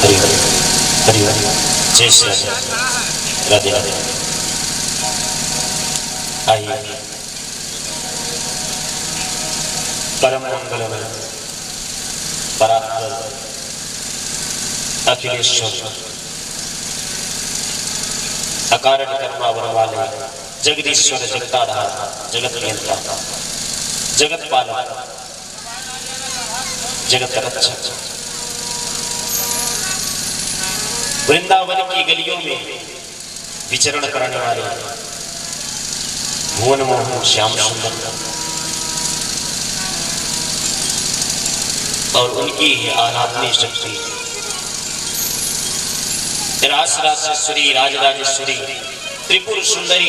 हरि हरि जय श्री राधे राधे। आइए परम मंगलमय परात्पर अखिलेश्वर अकारण कर्मावर वाले जगदीश्वर जगताधार जगत नियंता जगत पालक जगत रक्षक वृंदावन की गलियों में विचरण करने वाले भुवन मोहन श्याम सुंदर और उनकी ही आराधनीय शक्ति रास राजेश्वरी राजराजेश्वरी त्रिपुर सुंदरी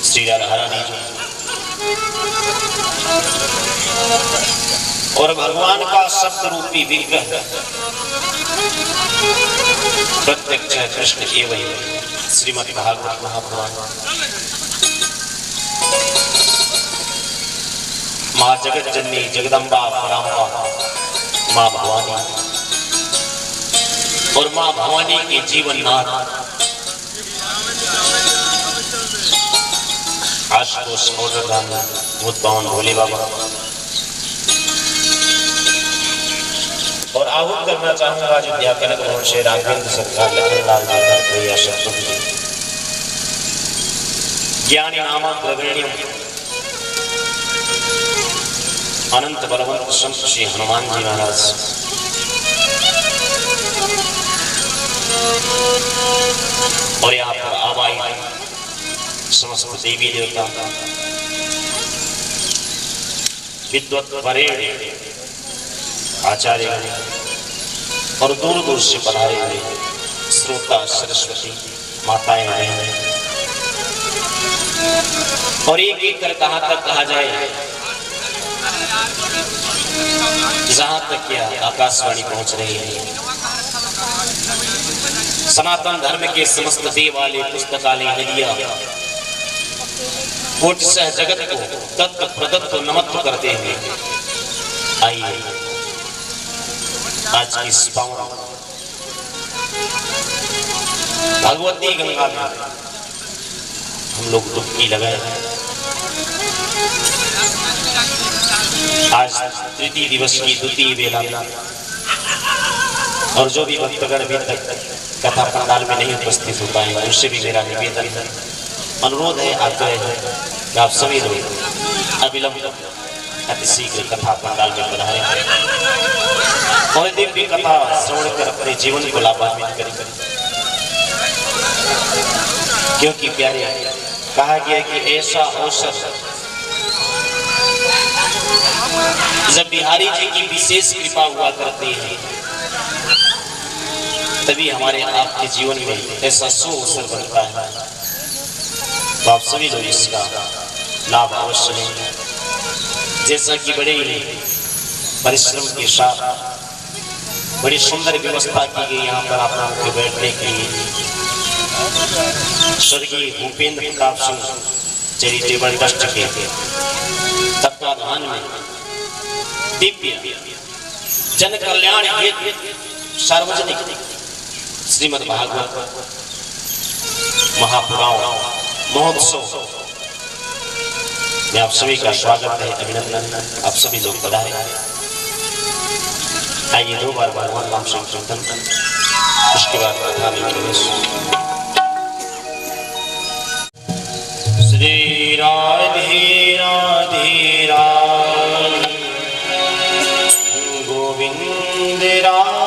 श्री राधा रानी और भगवान का शब्द रूपी विग्रह प्रत्यक्ष कृष्ण एवं श्रीमद् भागवत महापुराण माँ जगत जननी जगदम्बा पराम्बा माँ भवानी और माँ भवानी के जीवन नाथ आशुतोष भूतपावन भोले बाबा और आहूत करना चाहूंगा जो कनक मोहन से राघवेंद्र सरकार लखनलाल जी ज्ञानी नामा द्रविण्यम अनंत बलवंत संत श्री हनुमान जी महाराज और यहाँ पर आवाई समस्त देवी देवता विद्वत वरेण्य आचार्य और दूर दूर से पधारे हुए श्रोता सरस्वती माताएं बहनें और एक एक कर कहां तक कहा जाए जहां तक क्या आकाशवाणी पहुंच रही है। सनातन धर्म के समस्त देवालय पुस्तकालय नदियां कोटि सह जगत को तत्व प्रदत्त नमत्व करते हैं। आइए आज की इस पावन भगवती गंगा में हम लोग डुबकी लगाए। आज तृतीय दिवस की द्वितीय बेला और जो भी भक्तगण अभी तक कथा पंडाल में नहीं उपस्थित हो पाए उनसे भी मेरा निवेदन अनुरोध है, आग्रह है कि आप सभी लोग अविलंब अति शीघ्र कथा पंडाल में पधारें और दिव्य कथा श्रवण कर अपने जीवन को लाभान्वित करें। क्योंकि प्यारे कहा गया कि ऐसा अवसर जब बिहारी जी की विशेष कृपा हुआ करती है तभी हमारे आपके जीवन में ऐसा सो अवसर बनता है। तो आप सभी लोग इसका लाभ अवश्य लें। जैसा कि बड़े ही परिश्रम के साथ बड़ी सुंदर व्यवस्था की गई यहाँ पर आप लोगों के बैठने के लिए। स्वर्गीय भूपेंद्र प्रताप सिंह चैरिटेबल ट्रस्ट के तत्वाधान में दिव्य जन कल्याण हेतु सार्वजनिक श्रीमद् भागवत महापुराण महोत्सव में आप सभी का स्वागत है, अभिनंदन। आप सभी लोग पधारे। आइए दो बार भगवान नाम संकीर्तन, उसके बाद कथा में प्रवेश। श्री राधे राधे राधे गोविंद राधे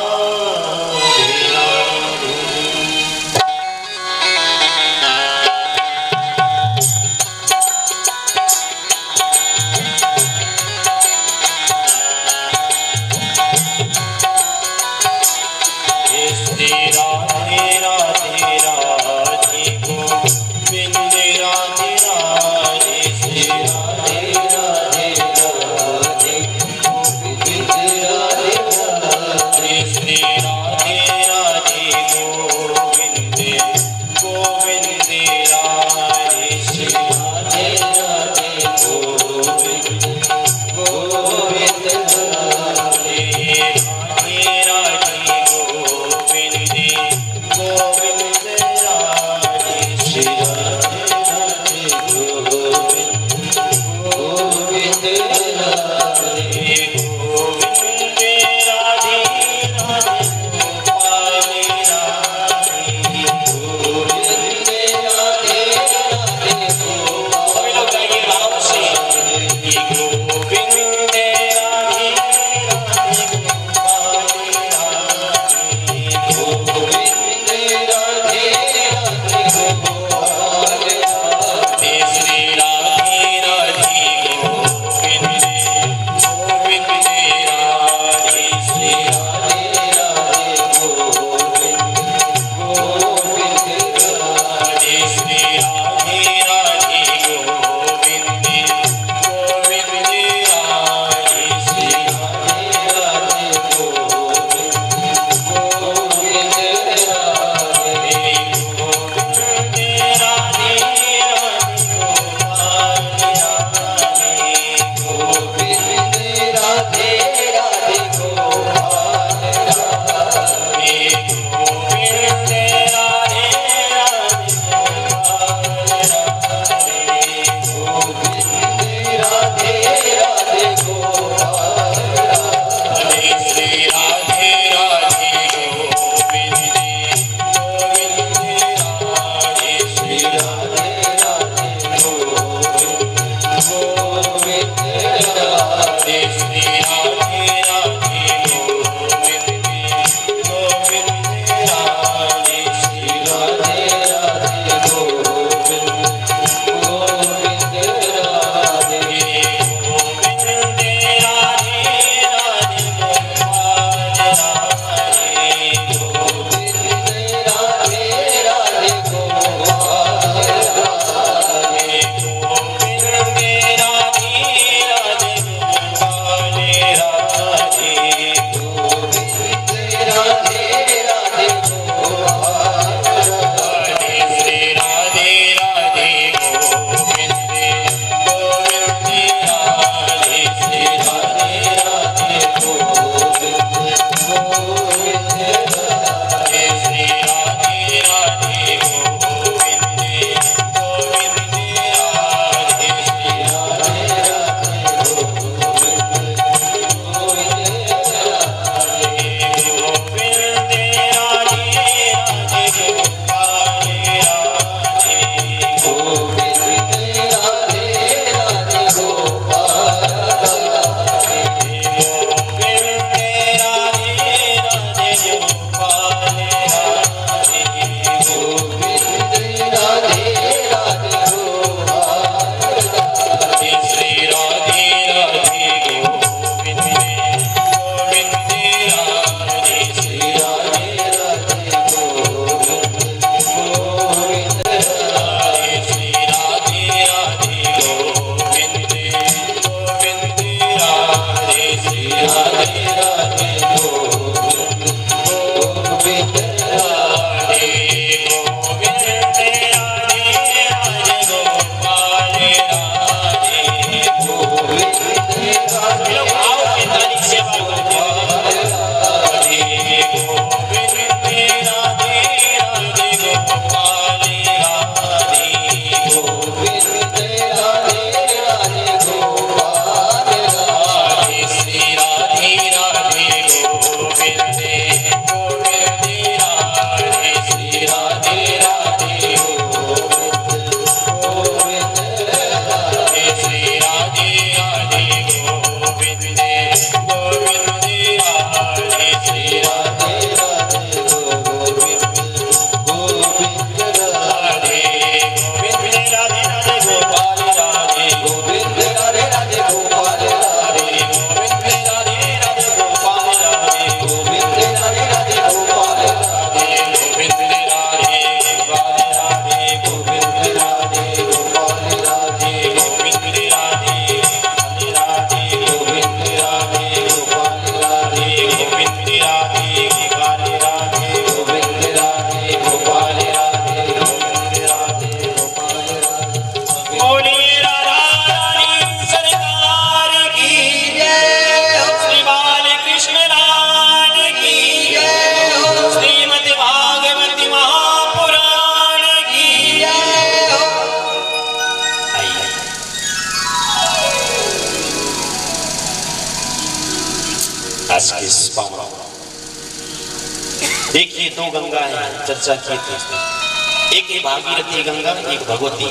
देखिए दो गंगा है, चर्चा की थी, एक भागीरथी गंगा, एक भगवती,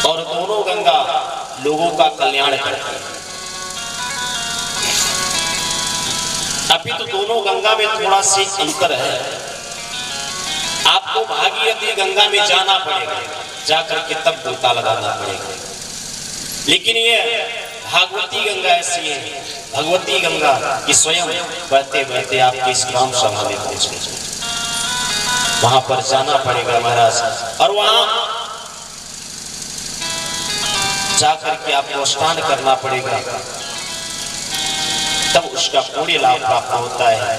और दोनों गंगा लोगों का कल्याण करती है। अभी तो दोनों गंगा में थोड़ा सी अंतर है। आपको भागीरथी गंगा में जाना पड़ेगा, जाकर के तब गोता लगाना पड़ेगा। लेकिन ये भागवती गंगा ऐसी है, भगवती गंगा की स्वयं बहते बहते आपके इस ग्राम सभा में पहुंच गई। वहां पर जाना पड़ेगा महाराज, और वहां जाकर के आपको स्नान करना पड़ेगा, तब उसका पूर्ण लाभ प्राप्त होता है।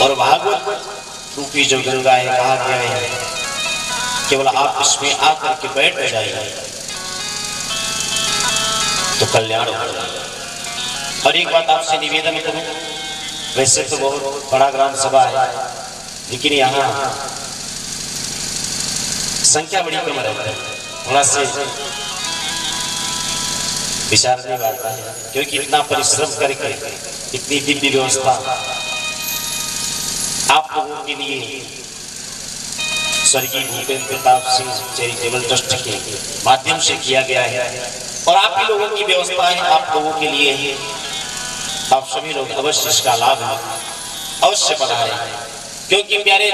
और भागवत रूपी जो गंगा है, कहा गया है केवल आप इसमें आकर के बैठ जाइए तो कल्याण हो जाएगा। और एक बात आपसे निवेदन करूं, वैसे तो बहुत बड़ा ग्राम सभा है, लेकिन यहाँ संख्या बड़ी कम रहती है, थोड़ा से विचारने वाला है, क्योंकि इतना परिश्रम करके इतनी दिव्य व्यवस्था आप लोगों के लिए स्वर्गीय भूपेंद्र प्रताप सिंह चैरिटेबल ट्रस्ट के माध्यम से किया गया है, और आप ही लोगों की व्यवस्था है, आप लोगों के लिए है। आप सभी लोग अवश्य इसका लाभ अवश्य बढ़ाएं, क्योंकि प्यारे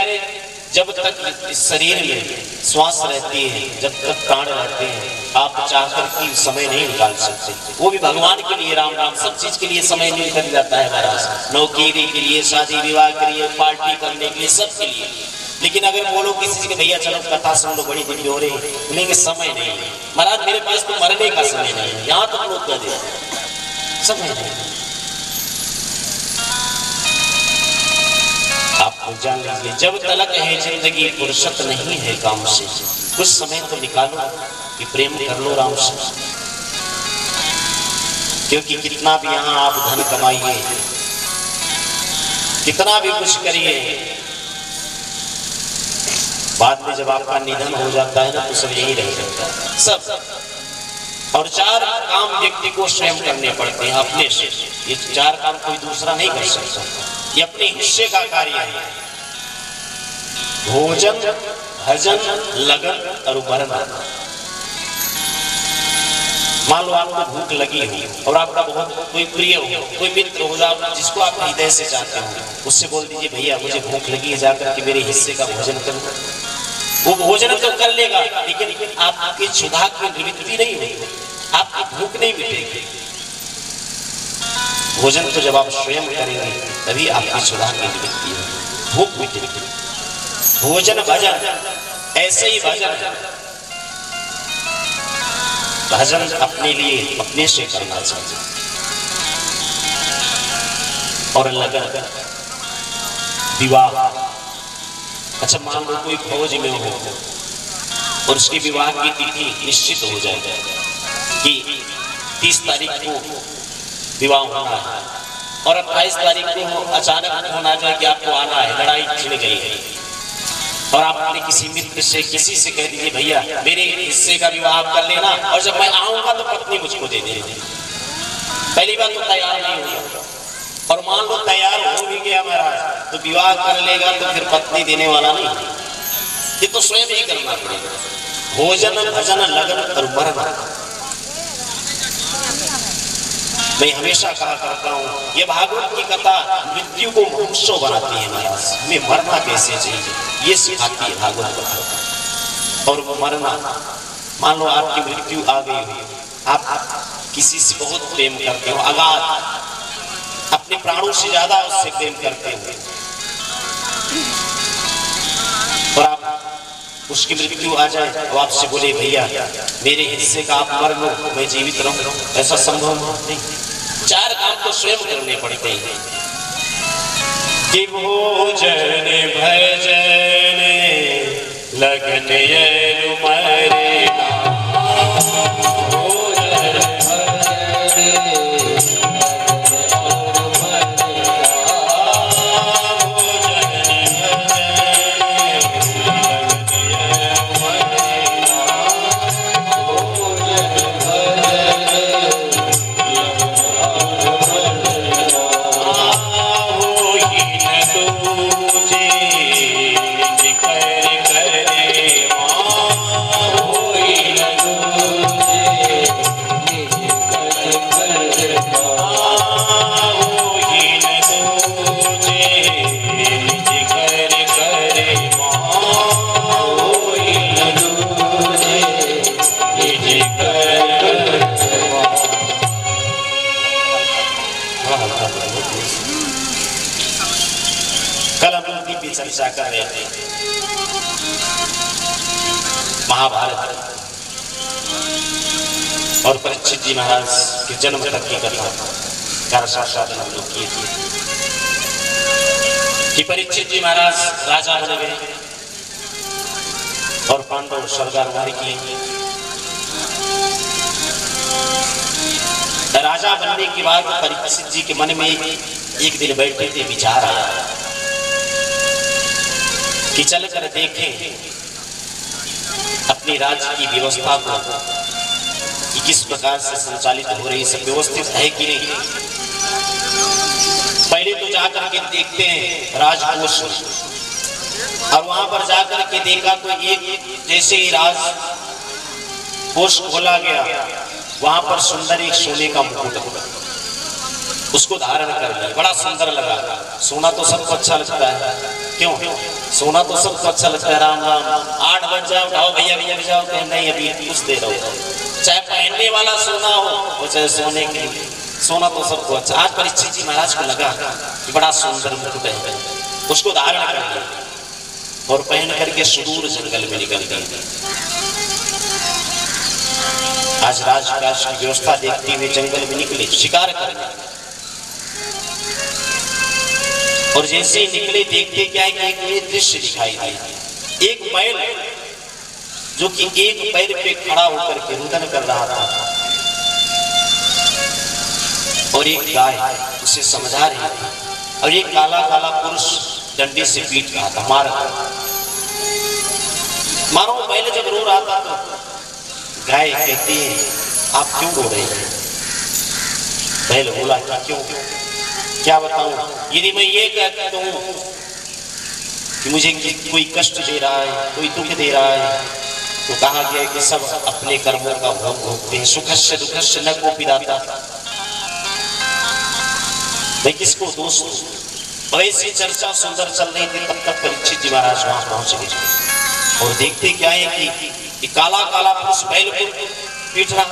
जब तक इस शरीर में श्वास रहती है, जब तक प्राण रहते हैं, आप चाहकर की समय नहीं निकाल सकते। वो भी भगवान के लिए, राम राम सब चीज के लिए समय निकल जाता है महाराज, नौकरी के लिए, शादी विवाह के लिए, पार्टी करने के लिए, सब के लिए। लेकिन अगर बोलो किसी के भैया चलो कथा सुन लो, बड़ी दिन हो रही है, बोलेंगे समय नहीं है महाराज, मेरे पास तो मरने का समय नहीं है। यहाँ तक लोग कह दे समय नहीं। आप जान लीजिए, जब तलक है जिंदगी फुर्सत नहीं है काम से, कुछ समय तो निकालो कि प्रेम कर लो राम से। क्योंकि कितना भी यहाँ आप धन कमाइए, कितना भी कुछ करिए, बाद में जब आपका निधन हो जाता है ना, तो सब यही रह जाता है सब। और चार काम व्यक्ति को स्वयं करने पड़ते हैं अपने से, ये चार काम कोई दूसरा नहीं कर सकता, ये अपने हिस्से का कार्य है। भोजन, भजन, लगन और मरना। मान लो आपको भूख लगी हो और आपका बहुत कोई प्रिय हो, कोई मित्र हो, जिसको आप हृदय से चाहते हो, उससे बोल दीजिए भैया मुझे भूख लगी है, जाकर के मेरे हिस्से का भोजन करो। वो भोजन तो कर लेगा, लेकिन आपकी क्षुधा की निवृत्ति नहीं होगी, आपकी भूख नहीं मिटेगी। भोजन तो जब आप स्वयं करेंगे तभी आपकी क्षुधा की निवृत्ति होगी, भूख मिटेगी। भोजन भजन, ऐसे ही भजन भजन अपने लिए अपने से करना चाहिए। और लगन विवाह, अच्छा मान लो कोई फौज में हो और उसके विवाह की तिथि निश्चित हो जाए कि 30 तारीख को विवाह होना है और 28 तारीख को अचानक होना जाए कि आपको आना है, लड़ाई छिड़ गई है और आप अपने किसी मित्र से किसी से कह दीजिए भैया मेरे हिस्से का विवाह आप कर लेना और जब मैं आऊंगा तो पत्नी मुझको दे देना। पहली बात तो तैयार नहीं होगा और मान लो तैयार हो भी गया महाराज तो विवाह कर लेगा तो फिर पत्नी देने वाला नहीं, ये तो स्वयं ही करना पड़ेगा। भोजन भजन लगन और मरना। मैं हमेशा कहा करता हूँ ये भागवत की कथा मृत्यु को महोत्सव बनाती है महाराज, हमें मरना कैसे चाहिए ये सिखाती है भागवत कथा। और वो मरना, मान लो आपकी मृत्यु आ गई हो, आप किसी से बहुत प्रेम करते हो, अगाध अपने प्राणों से ज्यादा उससे प्रेम करते हो और आप उसकी मृत्यु आ जाए तो आपसे बोले भैया मेरे हिस्से का आप मर लो मैं जीवित रहूं, ऐसा संभव नहीं। 4 काम तो स्वयं करने पड़ते हैं कि भोजन भजन लगन चर्चा कर रहे थे महाभारत और परीक्षित जी महाराज के जन्म तक की कथा का साक्षात्कार हम लोग किए थे कि परीक्षित जी महाराज राजा बन गए और पांडव स्वर्गारोहण किए। राजा बनने के बाद परीक्षित जी के मन में एक दिन बैठे थे, विचार आया कि चल कर देखें अपनी राज्य की व्यवस्था को कि किस प्रकार से संचालित हो रही, सब व्यवस्थित है कि नहीं। पहले तो जाकर के देखते हैं राजकोष और वहां पर जाकर के देखा तो एक जैसे ही राजकोष खोला गया वहां पर सुंदर एक सोने का मुकुट, उसको धारण कर लिया, बड़ा सुंदर लगा। सोना तो सबको अच्छा लगता है, क्यों? सोना तो सबको अच्छा लगता है। राम राम 8 बज जाओ, उठाओ भैया भैया जाओ, कहीं नहीं अभी कुछ दे रहो, चाहे पहनने वाला सोना हो और चाहे सोने के, सोना तो सबको अच्छा। आज परीक्षित जी महाराज को लगा कि बड़ा सुंदर मुकुट है, उसको धारण कर लिया और पहन करके सुदूर जंगल में निकल गए। आज राजकाज की व्यवस्था देखते हुए जंगल में निकले शिकार करने, और जैसे ही निकले देखते क्या है कि एक दृश्य दिखाई दिया। एक बैल जो कि एक पैर पे खड़ा होकर के रुदन कर रहा था और एक गाय उसे समझा रही थी और एक काला काला पुरुष डंडे से पीट रहा था, मार रहा था। मानो बैल जब रो रहा था तो गाय कहती है आप क्यों रो रहे हैं? बैल बोला कि क्यों, क्या बताऊं, यदि मैं ये कहता हूं कि मुझे कोई कष्ट दे रहा है, कोई दुख दे रहा है, तो कहा गया कि सब अपने कर्मों का भोग भोगते हैं, सुखस्य दुखस्य न कोपि दाता। मैं किसको दोष दूं? ऐसी चर्चा सुंदर चल रही थी, तब तक परीक्षित जी महाराज वहां पहुंच गए और देखते क्या है कि काला काला पुरुष बैल को पीट रहा।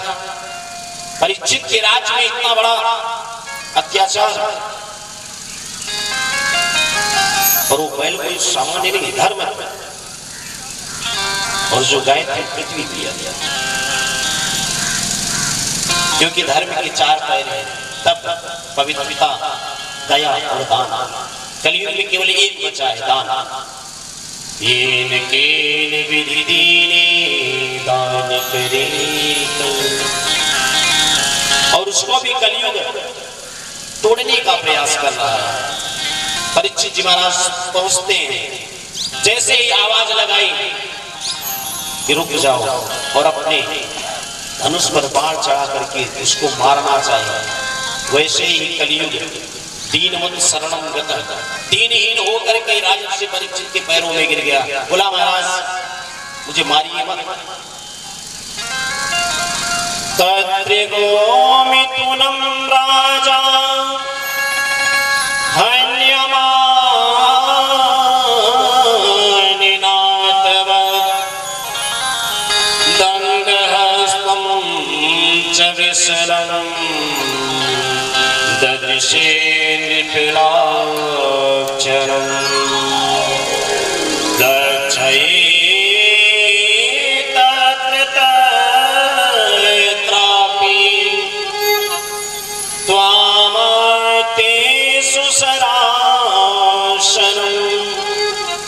परीक्षित के राज्य में इतना बड़ा अत्याचार और वो बैल कोई सामान्य नहीं, धर्म है। और जो गाय थी पृथ्वी दिया, क्योंकि धर्म के चार पैर हैं, तप, पवित्रता, दया और दान। कलयुग में केवल एक बचा है, दान। येन केन विधि दीने दान करे, और उसको भी कलयुग तोड़ने का प्रयास कर रहा है। परीक्षित जी महाराज पहुंचते हैं, जैसे ही आवाज लगाई कि रुक जाओ, और अपने धनुष पर बाण चढ़ा करके उसको मारना चाहिए, वैसे ही कलयुग दीनवत शरणम गत, दीनहीन होकर के राजर्षि परीक्षित के पैरों में गिर गया। बोला महाराज मुझे मारिए मत। तत्रिगोमिथुनं राजा ददृशे नृपिलाक्षरम् लक्षयेत तत्रापि त्वामतेषु सरासनम्।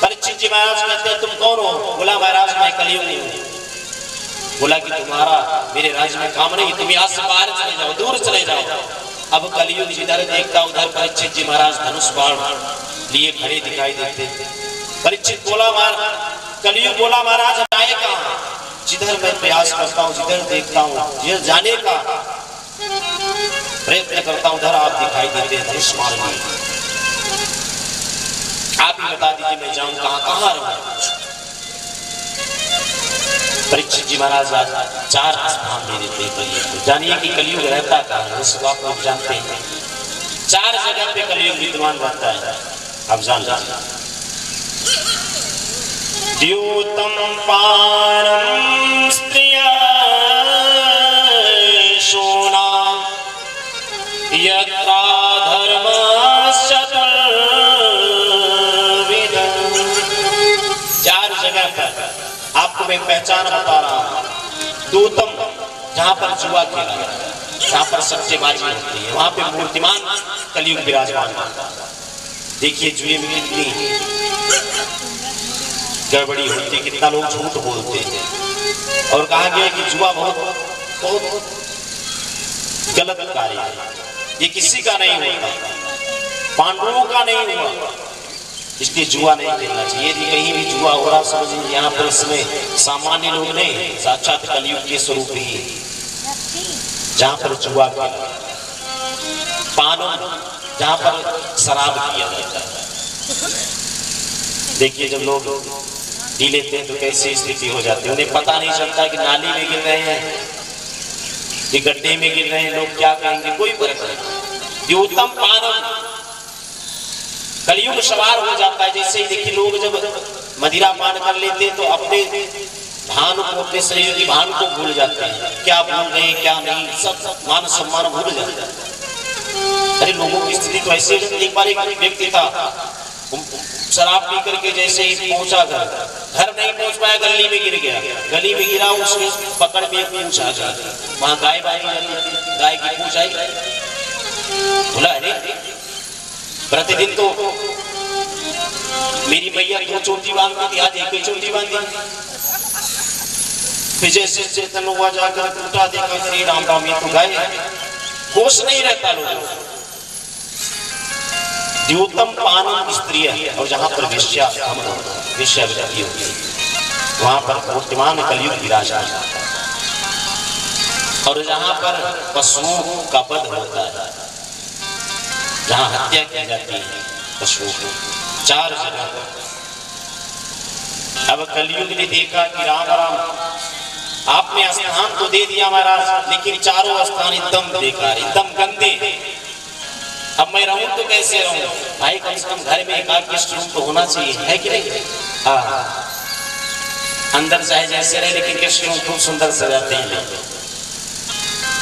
परीक्षित जी महाराज कहते हैं तुम कौन हो? बोला महाराज मैं कलयुग हूँ। बोला कि तुम्हारा मेरे राज्य में काम नहीं, तुम यहाँ से बाहर चले जाओ, दूर चले जाओ। अब कलयुग जिधर देखता उधर परीक्षित जी महाराज धनुष बाण लिए खड़े दिखाई देते। परीक्षित बोला कलयुग बोला महाराज आए कहाँ? जिधर मैं प्रयास करता हूँ, जिधर देखता हूँ, जिधर जाने का प्रयत्न करता हूँ, उधर आप दिखाई देते हैं धनुष बाण में। आप ही बता दीजिए मैं जाऊँ कहाँ कहाँ रहूँ? परीक्षित जी महाराज चार स्थान दे देते हैं कलयुग को। जानिए कि कलयुग रहता कहाँ है, उस बात को आप जानते हैं। चार जगह पे कलयुग विद्यमान रहता है, आप जान लीजिए। द्यूतं पारं स्त्रियशूनां यत्रा धर्मश्चतुर्विधम्। चार जगह पर आपको मैं पहचान बता रहा हूं। दूतम जहां पर जुआ खेला, जहां पर सट्टेबाजी होती है, वहां पे मूर्तिमान कलयुग विराजमान होता है। देखिए जुए में कितनी गड़बड़ी होती है, कितना लोग झूठ बोलते हैं। और कहा गया कि जुआ बहुत बहुत गलत कार्य है, ये किसी का नहीं होता, पांडवों का नहीं हुआ, इसलिए जुआ नहीं खेलना चाहिए। यदि कहीं भी जुआ हो रहा समझिए यहाँ पर इसमें सामान्य लोग नहीं, साक्षात कलयुग के स्वरूप ही जहाँ पर जुआ खेला, पानों जहाँ पर शराब किया जाता है। देखिए जब लोग पी लेते हैं तो कैसी स्थिति हो जाती है, उन्हें पता नहीं चलता कि नाली में गिर रहे हैं कि गड्ढे में गिर रहे हैं, लोग क्या कहेंगे, कोई फर्क नहीं। द्यूतं पानम कलयुग सवार हो जाता है। जैसे ही देखिए लोग जब मदिरा पान कर लेते हैं तो अपने भान को, अपने शरीर की भान को भूल जाते हैं, क्या भूल गए क्या नहीं, सब मान सम्मान भूल जाते हैं। अरे लोगों की स्थिति तो ऐसे। एक बार एक व्यक्ति था, शराब पी करके जैसे ही पहुंचा घर नहीं पहुंच पाया, गली में गिर गया। गली में गिरा, उसके पकड़ में पूंछ आ गई, वहां गाय बाई जाती, गाय की पूंछ आई। बोला अरे प्रतिदिन तो मेरी मैया दो चोटी बांधती थी, आज एक ही चोटी बांधी। फिर जैसे चेतन हुआ जाकर टूटा, देखा श्री राम राम ये तो गाय, होश नहीं रहता लोगों। द्यूतं पानम स्त्रिय, और जहां पर वेश्यावृत्ति होती है वहां पर मूर्तिमान कलयुग विराजमान होता है। और जहां पर पशुओं का वध होता है, जहां हत्या की जाती है पशुओं को, चार जगह। अब कलयुग ने देखा कि राम राम आपने स्थान तो दे दिया महाराज, लेकिन चारों स्थान एकदम बेकार, एकदम गंदे। अब मैं रहूं तो कैसे रहूं भाई? कम से कम घर में एक आध गेस्ट रूम तो होना चाहिए, है कि नहीं? हाँ, अंदर चाहे जैसे रहे, लेकिन गेस्ट रूम खूब सुंदर सजाते हैं।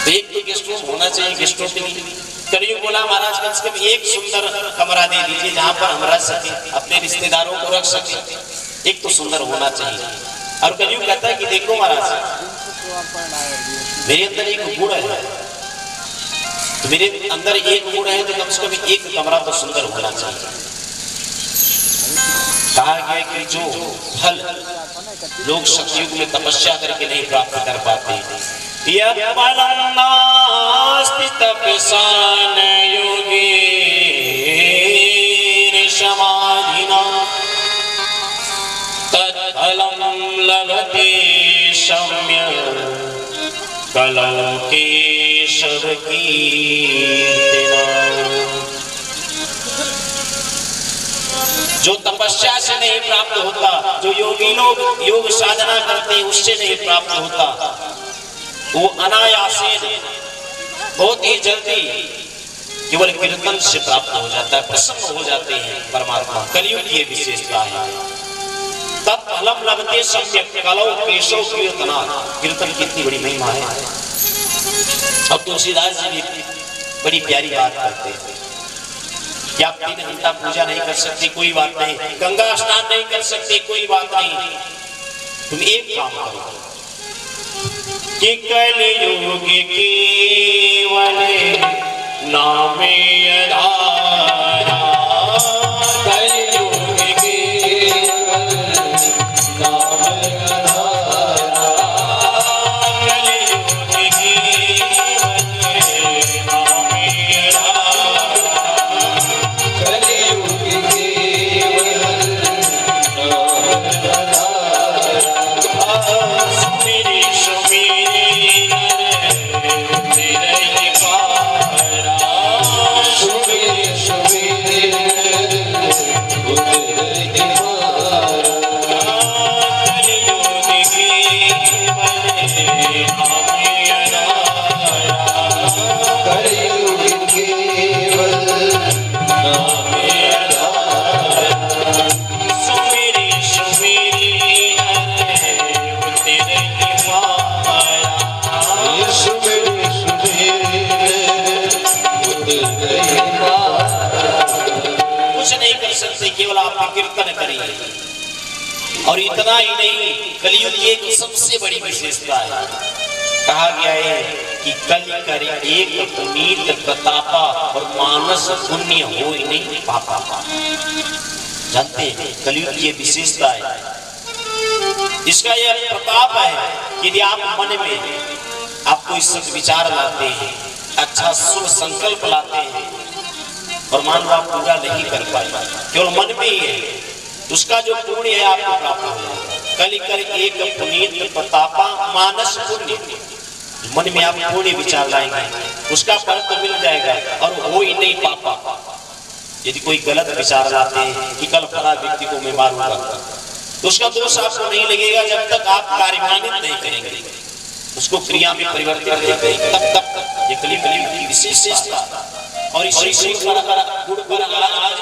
तो एक तो गेस्ट रूम होना चाहिए गेस्टों के लिए। कलयुग बोला महाराज कम से कम एक सुंदर कमरा दे दीजिए जहां पर हम रह सके, अपने रिश्तेदारों को रख सके, एक तो सुंदर होना चाहिए। और कलयुग कहता है कि देखो महाराज मेरे अंदर एक गुण है, तो मेरे अंदर एक गुण है तो कम से कम एक कमरा तो सुंदर होना चाहिए। कहा गया कि जो फल लोग सतयुग में तपस्या करके नहीं प्राप्त कर पाते, यत् फलं नास्ति तपसान योगेन समाधिना तत्फलं लभते सम्यक् कलौ केशव कीर्तिना। जो तपस्या से नहीं प्राप्त होता, जो योगी लोग योग साधना करते हैं उससे नहीं प्राप्त होता, वो अनायासेन बहुत ही जल्दी केवल कीर्तन से प्राप्त हो जाता है, प्रसन्न हो जाते हैं परमात्मा। कलियुग की विशेषता है। तत्फलं लभते सम्यक् कलौ केशव कीर्तना। कीर्तन की इतनी बड़ी महिमा है। अब तुलसीदास जी भी बड़ी प्यारी बात करते हैं कि आप 3 घंटा पूजा नहीं कर सकते, कोई बात नहीं, गंगा स्नान नहीं कर सकते, कोई बात नहीं, तुम एक काम करो कि कलियुग केवल नामे आधारा, कलियुग केवल नामे आधारा, कलियुग केवल नामे आधारा, कलियुग केवल नामे आधारा। सुमिरि सुमिरि तेरे ही पारा, सुमिरि सुमिरि तेरे ही पारा, कलियुग केवल नामे आधारा, कलियुग केवल नामे आधारा। सुमिरि सुमिरि तेरे ही पारा, सुमिरि सुमिरि तेरे ही पारा। कुछ नहीं कर सकते, केवल आप कीर्तन करिए। और इतना ही नहीं, कलियुग की एक सबसे बड़ी विशेषता है। कहा गया है कि कलि कर एक पुनीत प्रतापा और मानस पुण्य हो नहीं पापा। जानते हैं कलियुग की विशेषता है, इसका यह प्रताप है कि यदि आप मन में आप कोई सद्विचार लाते हैं, अच्छा शुभ संकल्प लाते हैं और मान लो आप पूरा नहीं कर पाए, केवल मन में ही है, उसका जो पुण्य है आपको प्राप्त हो जाएगा। कलि कर एक पुनीत प्रतापा मानस पुण्य, मन में आप पुण्य विचार लाएंगे उसका फल तो मिल जाएगा और हो ही नहीं पापा। यदि कोई गलत विचार लाते हैं कि कल फला व्यक्ति को मैं मारूंगा, तो उसका दोष आपको नहीं लगेगा जब तक आप कार्यान्वित नहीं करेंगे, उसको क्रिया में परिवर्तित नहीं करेंगे, तब तक ये कलियुग की विशेषता। और इसी गुण पर आज